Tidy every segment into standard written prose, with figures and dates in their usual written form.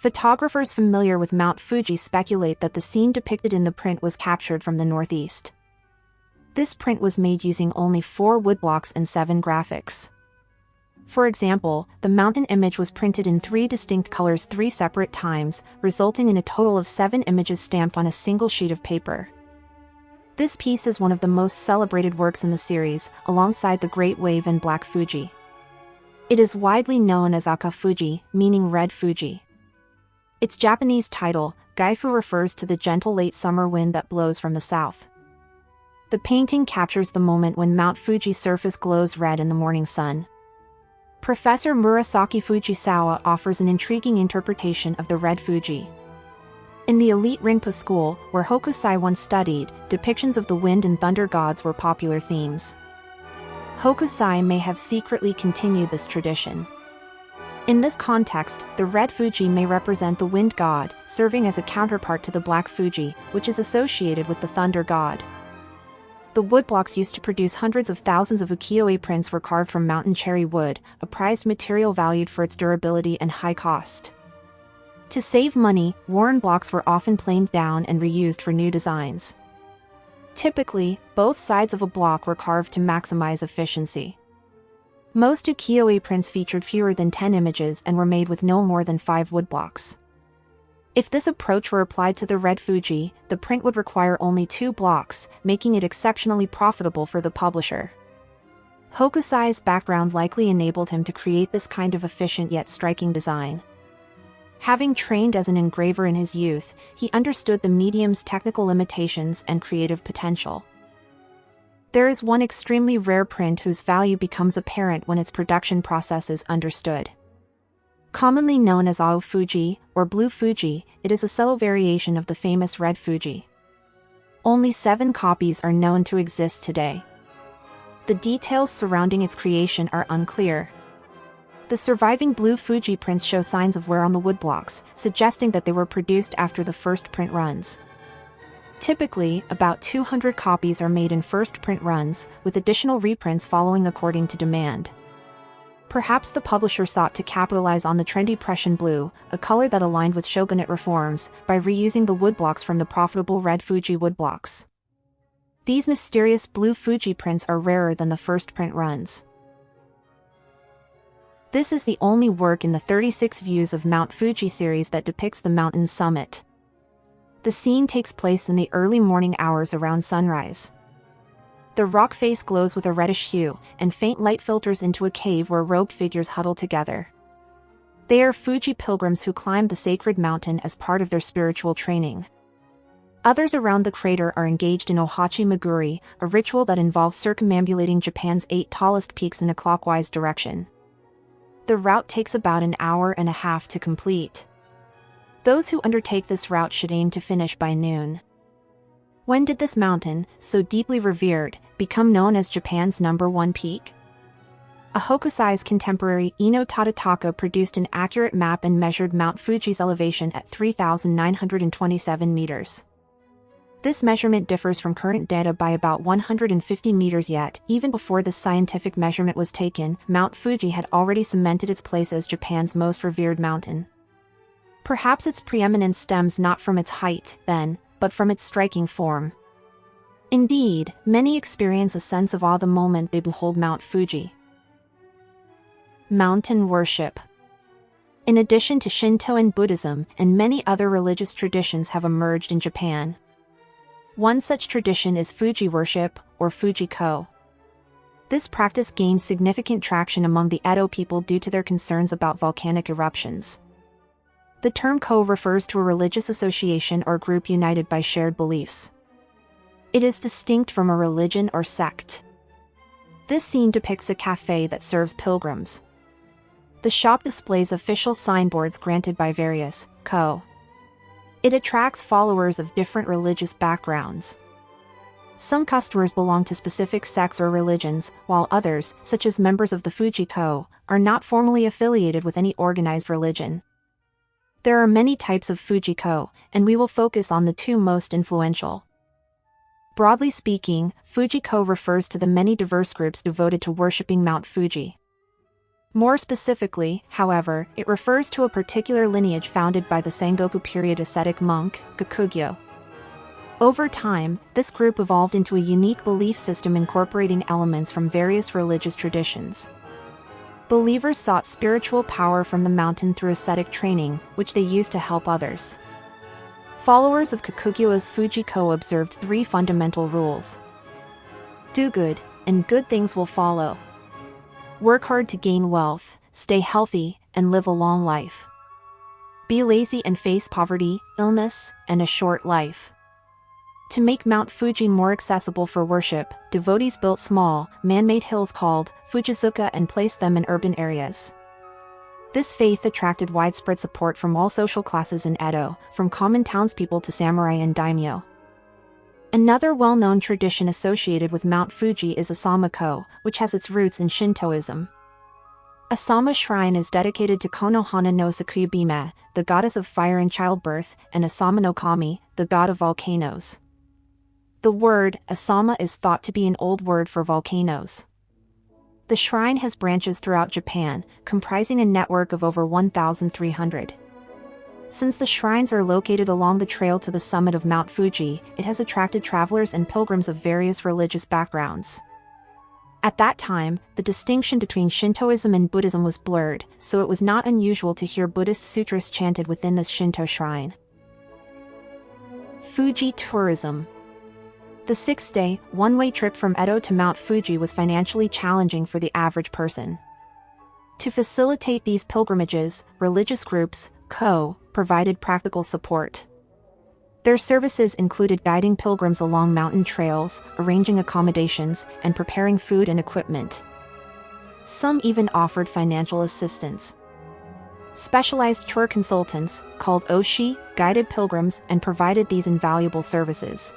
Photographers familiar with Mount Fuji speculate that the scene depicted in the print was captured from the northeast. This print was made using only 4 woodblocks and 7 graphics. For example, the mountain image was printed in 3 distinct colors 3 separate times, resulting in a total of 7 images stamped on a single sheet of paper. This piece is one of the most celebrated works in the series, alongside the Great Wave and Black Fuji. It is widely known as Aka Fuji, meaning Red Fuji. Its Japanese title, Gaifu, refers to the gentle late summer wind that blows from the south. The painting captures the moment when Mount Fuji's surface glows red in the morning sun. Professor Murasaki Fujisawa offers an intriguing interpretation of the Red Fuji. In the elite Rinpa school, where Hokusai once studied, depictions of the wind and thunder gods were popular themes. Hokusai may have secretly continued this tradition. In this context, the Red Fuji may represent the wind god, serving as a counterpart to the Black Fuji, which is associated with the thunder god. The woodblocks used to produce hundreds of thousands of ukiyo-e prints were carved from mountain cherry wood, a prized material valued for its durability and high cost. To save money, worn blocks were often planed down and reused for new designs. Typically, both sides of a block were carved to maximize efficiency. Most ukiyo-e prints featured fewer than 10 images and were made with no more than 5 woodblocks. If this approach were applied to the Red Fuji, the print would require only 2 blocks, making it exceptionally profitable for the publisher. Hokusai's background likely enabled him to create this kind of efficient yet striking design. Having trained as an engraver in his youth, he understood the medium's technical limitations and creative potential. There is one extremely rare print whose value becomes apparent when its production process is understood. Commonly known as Ao Fuji, or Blue Fuji, it is a subtle variation of the famous Red Fuji. Only 7 copies are known to exist today. The details surrounding its creation are unclear. The surviving Blue Fuji prints show signs of wear on the woodblocks, suggesting that they were produced after the first print runs. Typically, about 200 copies are made in first print runs, with additional reprints following according to demand. Perhaps the publisher sought to capitalize on the trendy Prussian blue, a color that aligned with shogunate reforms, by reusing the woodblocks from the profitable Red Fuji woodblocks. These mysterious Blue Fuji prints are rarer than the first print runs. This is the only work in the 36 Views of Mount Fuji series that depicts the mountain's summit. The scene takes place in the early morning hours around sunrise. The rock face glows with a reddish hue, and faint light filters into a cave where robed figures huddle together. They are Fuji pilgrims who climb the sacred mountain as part of their spiritual training. Others around the crater are engaged in Ohachi Maguri, a ritual that involves circumambulating Japan's 8 tallest peaks in a clockwise direction. The route takes about an hour and a half to complete. Those who undertake this route should aim to finish by noon. When did this mountain, so deeply revered, become known as Japan's #1 peak? A Hokusai's contemporary Ino Tadataka produced an accurate map and measured Mount Fuji's elevation at 3,927 meters. This measurement differs from current data by about 150 meters, yet, even before this scientific measurement was taken, Mount Fuji had already cemented its place as Japan's most revered mountain. Perhaps its preeminence stems not from its height, then, but from its striking form. Indeed, many experience a sense of awe the moment they behold Mount Fuji. Mountain worship. In addition to Shinto and Buddhism, and many other religious traditions have emerged in Japan. One such tradition is Fuji worship, or Fuji-kō. This practice gained significant traction among the Edo people due to their concerns about volcanic eruptions. The term ko refers to a religious association or group united by shared beliefs. It is distinct from a religion or sect. This scene depicts a cafe that serves pilgrims. The shop displays official signboards granted by various ko. It attracts followers of different religious backgrounds. Some customers belong to specific sects or religions, while others, such as members of the Fuji-kō, are not formally affiliated with any organized religion. There are many types of Fuji-kō, and we will focus on the 2 most influential. Broadly speaking, Fuji-kō refers to the many diverse groups devoted to worshipping Mount Fuji. More specifically, however, it refers to a particular lineage founded by the Sengoku period ascetic monk, Gakugyo. Over time, this group evolved into a unique belief system incorporating elements from various religious traditions. Believers sought spiritual power from the mountain through ascetic training, which they used to help others. Followers of Gakugyo's Fuji-kō observed three fundamental rules. Do good, and good things will follow. Work hard to gain wealth, stay healthy, and live a long life. Be lazy and face poverty, illness, and a short life. To make Mount Fuji more accessible for worship, devotees built small, man-made hills called Fujizuka and placed them in urban areas. This faith attracted widespread support from all social classes in Edo, from common townspeople to samurai and daimyo. Another well-known tradition associated with Mount Fuji is Asama-ko, which has its roots in Shintoism. Asama Shrine is dedicated to Konohana no Sakuyabime, the goddess of fire and childbirth, and Asama no Kami, the god of volcanoes. The word Asama is thought to be an old word for volcanoes. The shrine has branches throughout Japan, comprising a network of over 1,300. Since the shrines are located along the trail to the summit of Mount Fuji, it has attracted travelers and pilgrims of various religious backgrounds. At that time, the distinction between Shintoism and Buddhism was blurred, so it was not unusual to hear Buddhist sutras chanted within this Shinto shrine. Fuji Tourism. The 6-day, one-way trip from Edo to Mount Fuji was financially challenging for the average person. To facilitate these pilgrimages, religious groups, Ko, provided practical support. Their services included guiding pilgrims along mountain trails, arranging accommodations, and preparing food and equipment. Some even offered financial assistance. Specialized tour consultants, called oshi, guided pilgrims and provided these invaluable services.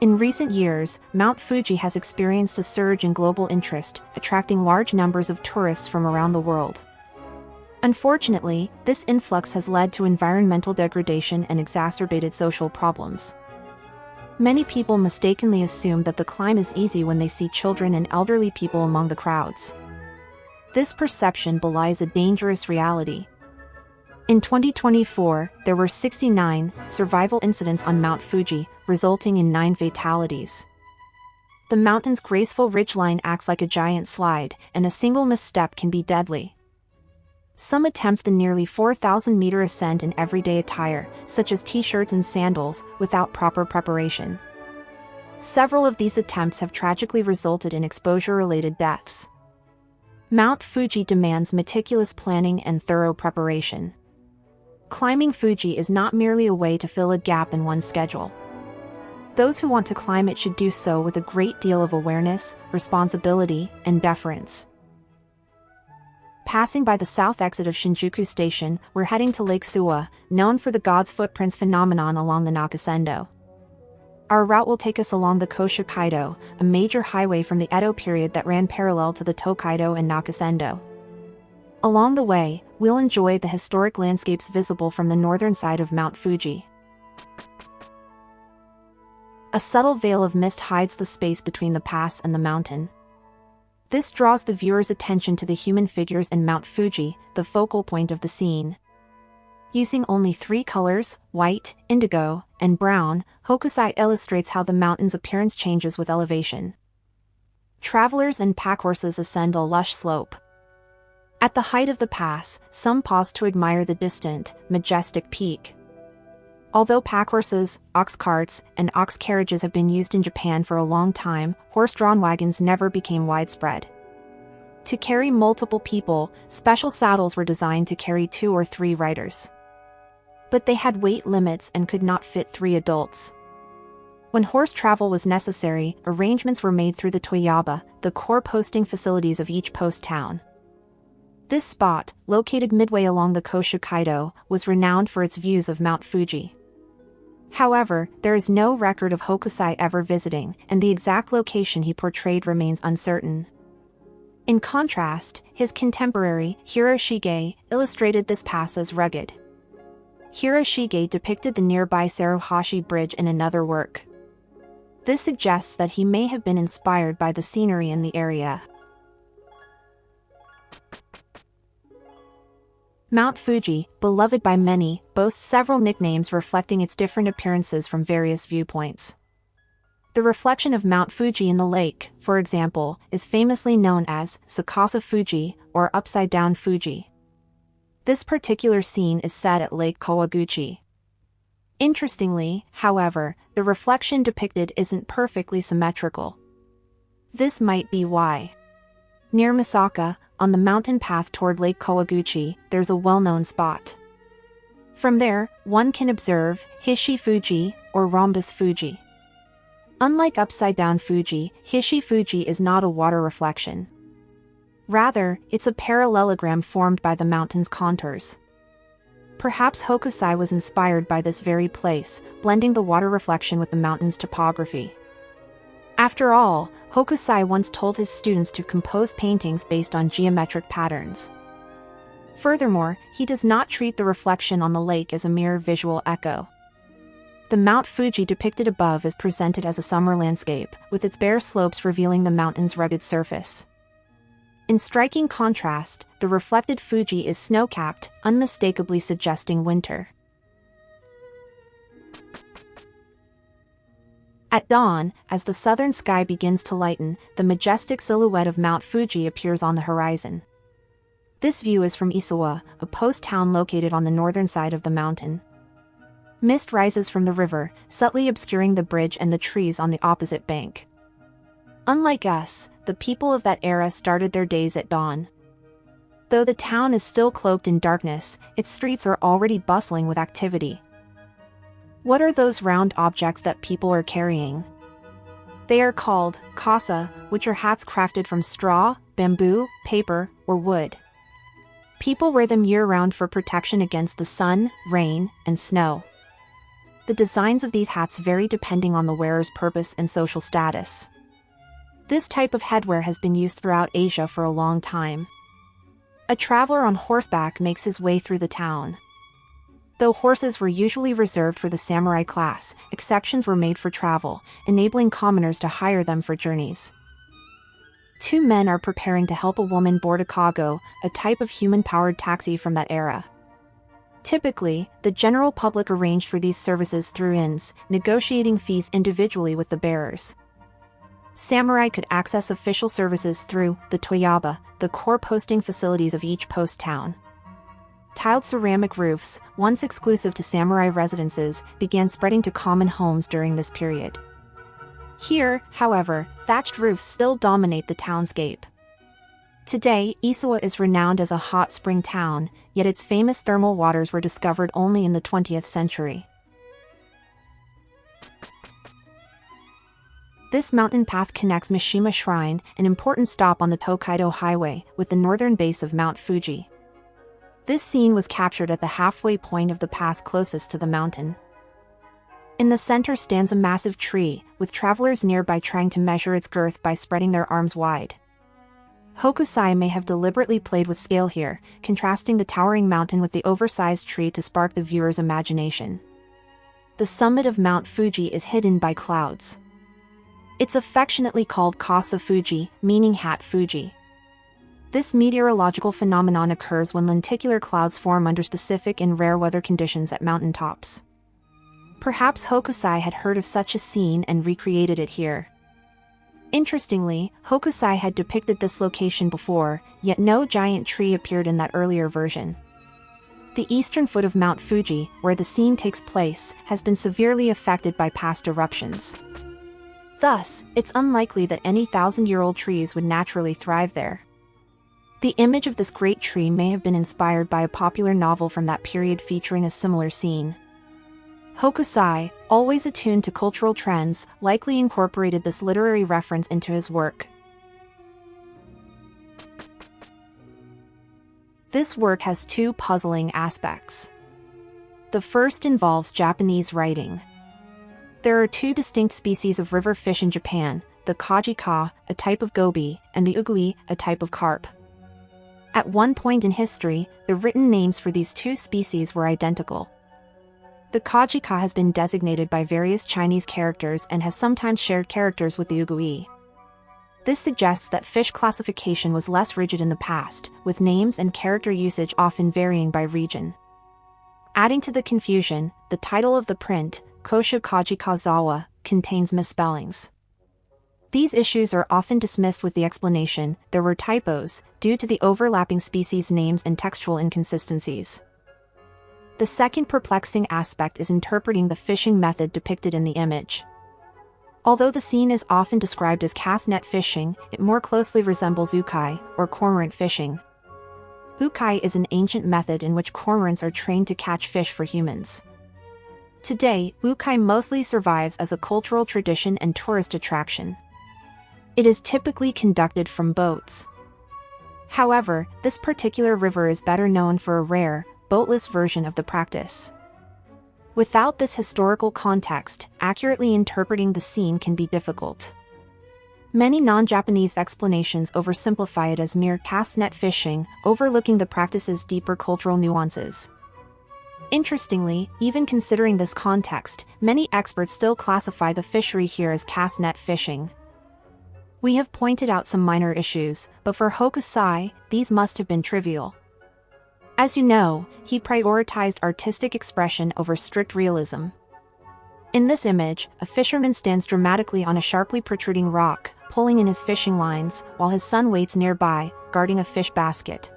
In recent years, Mount Fuji has experienced a surge in global interest, attracting large numbers of tourists from around the world. Unfortunately, this influx has led to environmental degradation and exacerbated social problems. Many people mistakenly assume that the climb is easy when they see children and elderly people among the crowds. This perception belies a dangerous reality. In 2024, there were 69 survival incidents on Mount Fuji, resulting in 9 fatalities. The mountain's graceful ridgeline acts like a giant slide, and a single misstep can be deadly. Some attempt the nearly 4,000-meter ascent in everyday attire, such as t-shirts and sandals, without proper preparation. Several of these attempts have tragically resulted in exposure-related deaths. Mount Fuji demands meticulous planning and thorough preparation. Climbing Fuji is not merely a way to fill a gap in one's schedule. Those who want to climb it should do so with a great deal of awareness, responsibility, and deference. Passing by the south exit of Shinjuku Station, we're heading to Lake Suwa, known for the God's Footprints phenomenon along the Nakasendo. Our route will take us along the Koshikaido, a major highway from the Edo period that ran parallel to the Tokaido and Nakasendo. Along the way, we'll enjoy the historic landscapes visible from the northern side of Mount Fuji. A subtle veil of mist hides the space between the pass and the mountain. This draws the viewer's attention to the human figures in Mount Fuji, the focal point of the scene. Using only 3 colors, white, indigo, and brown, Hokusai illustrates how the mountain's appearance changes with elevation. Travelers and packhorses ascend a lush slope. At the height of the pass, some pause to admire the distant, majestic peak. Although packhorses, ox carts, and ox carriages have been used in Japan for a long time, horse-drawn wagons never became widespread. To carry multiple people, special saddles were designed to carry 2 or 3 riders. But they had weight limits and could not fit 3 adults. When horse travel was necessary, arrangements were made through the Toyaba, the core posting facilities of each post town. This spot, located midway along the Koshikaido, was renowned for its views of Mount Fuji. However, there is no record of Hokusai ever visiting, and the exact location he portrayed remains uncertain. In contrast, his contemporary, Hiroshige, illustrated this pass as rugged. Hiroshige depicted the nearby Saruhashi Bridge in another work. This suggests that he may have been inspired by the scenery in the area. Mount Fuji, beloved by many, boasts several nicknames reflecting its different appearances from various viewpoints. The reflection of Mount Fuji in the lake, for example, is famously known as Sakasa Fuji or Upside Down Fuji. This particular scene is set at Lake Kawaguchi. Interestingly, however, the reflection depicted isn't perfectly symmetrical. This might be why. Near Misaka, on the mountain path toward Lake Kawaguchi, there's a well-known spot. From there, one can observe Hishi Fuji or Rhombus Fuji. Unlike upside-down Fuji, Hishi Fuji is not a water reflection. Rather, it's a parallelogram formed by the mountain's contours. Perhaps Hokusai was inspired by this very place, blending the water reflection with the mountain's topography. After all, Hokusai once told his students to compose paintings based on geometric patterns. Furthermore, he does not treat the reflection on the lake as a mere visual echo. The Mount Fuji depicted above is presented as a summer landscape, with its bare slopes revealing the mountain's rugged surface. In striking contrast, the reflected Fuji is snow-capped, unmistakably suggesting winter. At dawn, as the southern sky begins to lighten, the majestic silhouette of Mount Fuji appears on the horizon. This view is from Isawa, a post town located on the northern side of the mountain. Mist rises from the river, subtly obscuring the bridge and the trees on the opposite bank. Unlike us, the people of that era started their days at dawn. Though the town is still cloaked in darkness, its streets are already bustling with activity. What are those round objects that people are carrying? They are called kasa, which are hats crafted from straw, bamboo, paper, or wood. People wear them year-round for protection against the sun, rain, and snow. The designs of these hats vary depending on the wearer's purpose and social status. This type of headwear has been used throughout Asia for a long time. A traveler on horseback makes his way through the town. Though horses were usually reserved for the samurai class, exceptions were made for travel, enabling commoners to hire them for journeys. Two men are preparing to help a woman board a kago, a type of human-powered taxi from that era. Typically, the general public arranged for these services through inns, negotiating fees individually with the bearers. Samurai could access official services through the toyaba, the core posting facilities of each post town. Tiled ceramic roofs, once exclusive to samurai residences, began spreading to common homes during this period. Here, however, thatched roofs still dominate the townscape. Today, Isawa is renowned as a hot spring town, yet its famous thermal waters were discovered only in the 20th century. This mountain path connects Mishima Shrine, an important stop on the Tokaido Highway, with the northern base of Mount Fuji. This scene was captured at the halfway point of the pass closest to the mountain. In the center stands a massive tree, with travelers nearby trying to measure its girth by spreading their arms wide. Hokusai may have deliberately played with scale here, contrasting the towering mountain with the oversized tree to spark the viewer's imagination. The summit of Mount Fuji is hidden by clouds. It's affectionately called Kasa Fuji, meaning Hat Fuji. This meteorological phenomenon occurs when lenticular clouds form under specific and rare weather conditions at mountain tops. Perhaps Hokusai had heard of such a scene and recreated it here. Interestingly, Hokusai had depicted this location before, yet no giant tree appeared in that earlier version. The eastern foot of Mount Fuji, where the scene takes place, has been severely affected by past eruptions. Thus, it's unlikely that any thousand-year-old trees would naturally thrive there. The image of this great tree may have been inspired by a popular novel from that period featuring a similar scene. Hokusai, always attuned to cultural trends, likely incorporated this literary reference into his work. This work has two puzzling aspects. The first involves Japanese writing. There are two distinct species of river fish in Japan, the Kajikazawa, a type of goby, and the Ukiyo-e, a type of carp. At one point in history, the written names for these two species were identical. The Kajikazawa has been designated by various Chinese characters and has sometimes shared characters with the Ukiyo-e. This suggests that fish classification was less rigid in the past, with names and character usage often varying by region. Adding to the confusion, the title of the print, Koshu Kajikazawa, contains misspellings. These issues are often dismissed with the explanation there were typos due to the overlapping species names and textual inconsistencies. The second perplexing aspect is interpreting the fishing method depicted in the image. Although the scene is often described as cast net fishing, it more closely resembles ukiyo-e, or cormorant fishing. Ukiyo-e is an ancient method in which cormorants are trained to catch fish for humans. Today, ukiyo-e mostly survives as a cultural tradition and tourist attraction. It is typically conducted from boats. However, this particular river is better known for a rare, boatless version of the practice. Without this historical context, accurately interpreting the scene can be difficult. Many non-Japanese explanations oversimplify it as mere cast net fishing, overlooking the practice's deeper cultural nuances. Interestingly, even considering this context, many experts still classify the fishery here as cast net fishing. We have pointed out some minor issues, but for Hokusai, these must have been trivial. As you know, he prioritized artistic expression over strict realism. In this image, a fisherman stands dramatically on a sharply protruding rock, pulling in his fishing lines, while his son waits nearby, guarding a fish basket.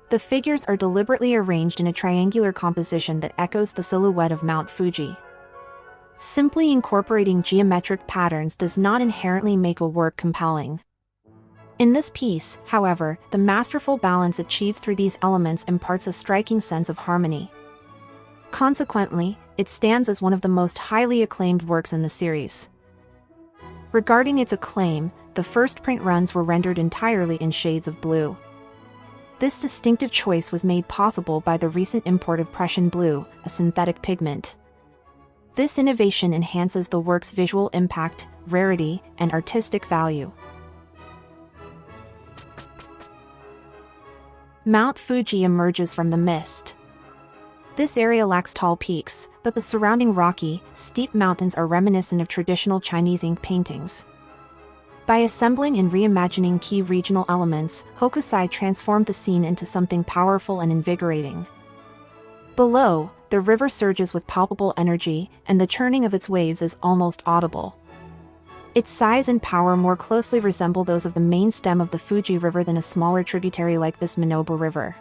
The figures are deliberately arranged in a triangular composition that echoes the silhouette of Mount Fuji. Simply incorporating geometric patterns does not inherently make a work compelling. In this piece, however, the masterful balance achieved through these elements imparts a striking sense of harmony. Consequently, it stands as one of the most highly acclaimed works in the series. Regarding its acclaim, the first print runs were rendered entirely in shades of blue. This distinctive choice was made possible by the recent import of Prussian blue, a synthetic pigment. This innovation enhances the work's visual impact, rarity, and artistic value. Mount Fuji emerges from the mist. This area lacks tall peaks, but the surrounding rocky, steep mountains are reminiscent of traditional Chinese ink paintings. By assembling and reimagining key regional elements, Hokusai transformed the scene into something powerful and invigorating. Below, the river surges with palpable energy, and the churning of its waves is almost audible. Its size and power more closely resemble those of the main stem of the Fuji River than a smaller tributary like this Minobu River.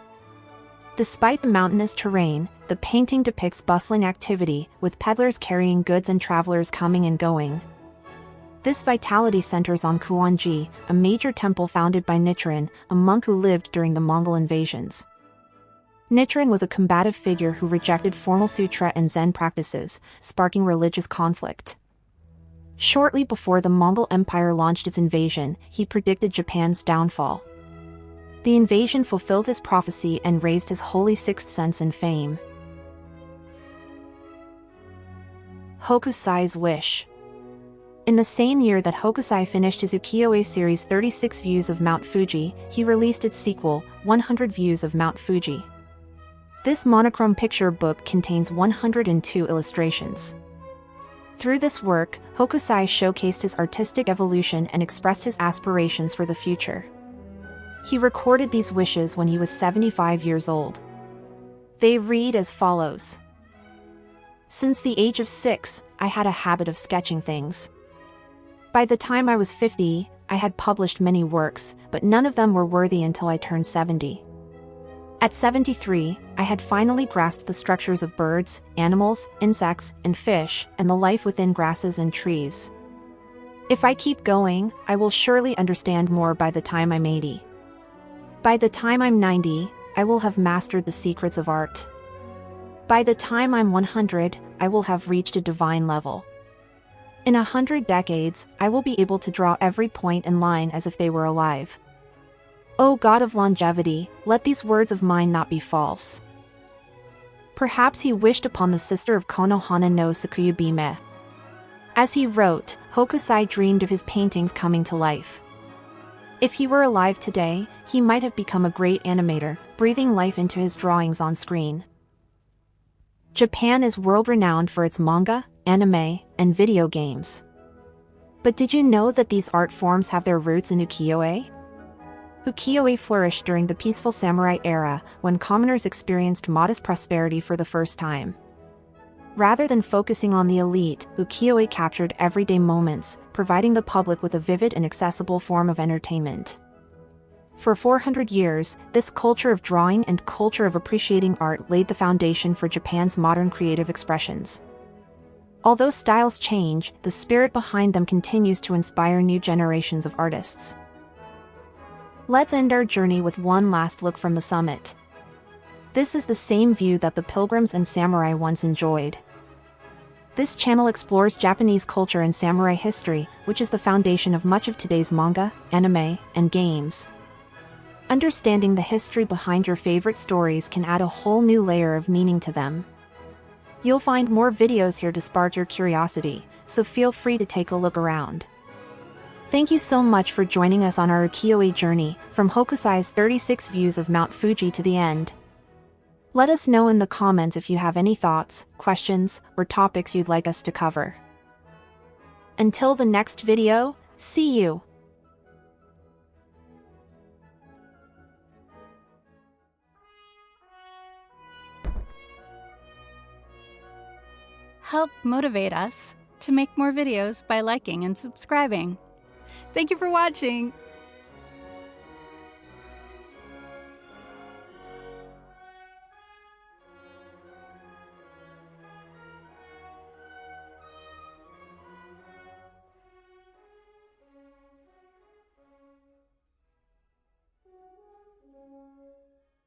Despite the mountainous terrain, the painting depicts bustling activity, with peddlers carrying goods and travelers coming and going. This vitality centers on Kuanji, a major temple founded by Nichiren, a monk who lived during the Mongol invasions. Nichiren was a combative figure who rejected formal sutra and Zen practices, sparking religious conflict. Shortly before the Mongol Empire launched its invasion, he predicted Japan's downfall. The invasion fulfilled his prophecy and raised his holy sixth sense and fame. Hokusai's wish. In the same year that Hokusai finished his Ukiyo-e series 36 Views of Mount Fuji, he released its sequel, 100 Views of Mount Fuji. This monochrome picture book contains 102 illustrations. Through this work, Hokusai showcased his artistic evolution and expressed his aspirations for the future. He recorded these wishes when he was 75 years old. They read as follows. Since the age of 6, I had a habit of sketching things. By the time I was 50, I had published many works, but none of them were worthy until I turned 70. At 73, I had finally grasped the structures of birds, animals, insects, and fish, and the life within grasses and trees. If I keep going, I will surely understand more by the time I'm 80. By the time I'm 90, I will have mastered the secrets of art. By the time I'm 100, I will have reached a divine level. In 100 decades, I will be able to draw every point and line as if they were alive. O God of longevity, let these words of mine not be false. Perhaps he wished upon the sister of Konohana no Sakuyabime. As he wrote, Hokusai dreamed of his paintings coming to life. If he were alive today, he might have become a great animator, breathing life into his drawings on screen. Japan is world-renowned for its manga, anime, and video games. But did you know that these art forms have their roots in ukiyo-e? Ukiyo-e flourished during the peaceful samurai era, when commoners experienced modest prosperity for the first time. Rather than focusing on the elite, ukiyo-e captured everyday moments, providing the public with a vivid and accessible form of entertainment. For 400 years, this culture of drawing and culture of appreciating art laid the foundation for Japan's modern creative expressions. Although styles change, the spirit behind them continues to inspire new generations of artists. Let's end our journey with one last look from the summit. This is the same view that the pilgrims and samurai once enjoyed. This channel explores Japanese culture and samurai history, which is the foundation of much of today's manga, anime, and games. Understanding the history behind your favorite stories can add a whole new layer of meaning to them. You'll find more videos here to spark your curiosity, so feel free to take a look around. Thank you so much for joining us on our ukiyo-e journey, from Hokusai's 36 views of Mount Fuji to the end. Let us know in the comments if you have any thoughts, questions, or topics you'd like us to cover. Until the next video, see you! Help motivate us to make more videos by liking and subscribing. Thank you for watching!